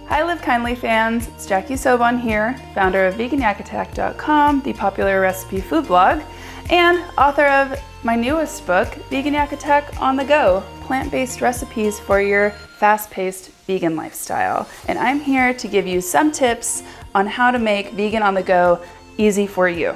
Hi Live Kindly fans, it's Jackie Sobon here, founder of veganyackAttack.com, the popular recipe food blog, and author of my newest book, Vegan Yack Attack on the Go, plant-based recipes for your fast-paced vegan lifestyle. And I'm here to give you some tips on how to make vegan on the go easy for you.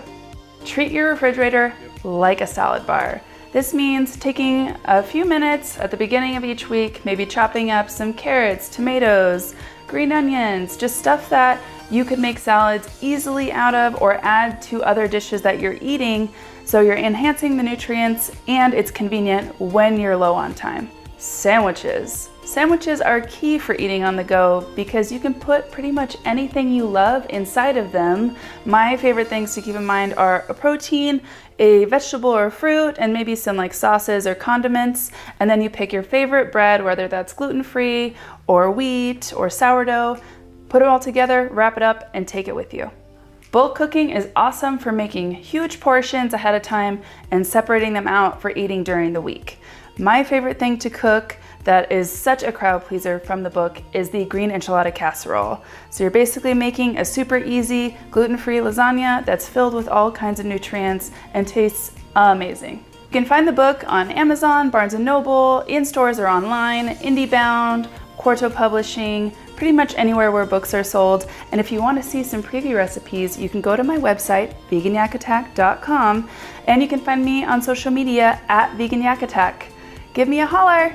Treat your refrigerator like a salad bar. This means taking a few minutes at the beginning of each week, maybe chopping up some carrots, tomatoes, green onions, just stuff that you could make salads easily out of or add to other dishes that you're eating, so you're enhancing the nutrients and it's convenient when you're low on time. Sandwiches. Sandwiches are key for eating on the go because you can put pretty much anything you love inside of them. My favorite things to keep in mind are a protein, a vegetable or fruit, and maybe some like sauces or condiments. And then you pick your favorite bread, whether that's gluten-free or wheat or sourdough. Put it all together, wrap it up, and take it with you. Bulk cooking is awesome for making huge portions ahead of time and separating them out for eating during the week. My favorite thing to cook that is such a crowd pleaser from the book is the green enchilada casserole. So you're basically making a super easy gluten-free lasagna that's filled with all kinds of nutrients and tastes amazing. You can find the book on Amazon, Barnes & Noble, in stores or online, IndieBound, Quarto Publishing, pretty much anywhere where books are sold. And if you want to see some preview recipes, you can go to my website, veganyackAttack.com, and you can find me on social media at veganyackAttack. Give me a holler!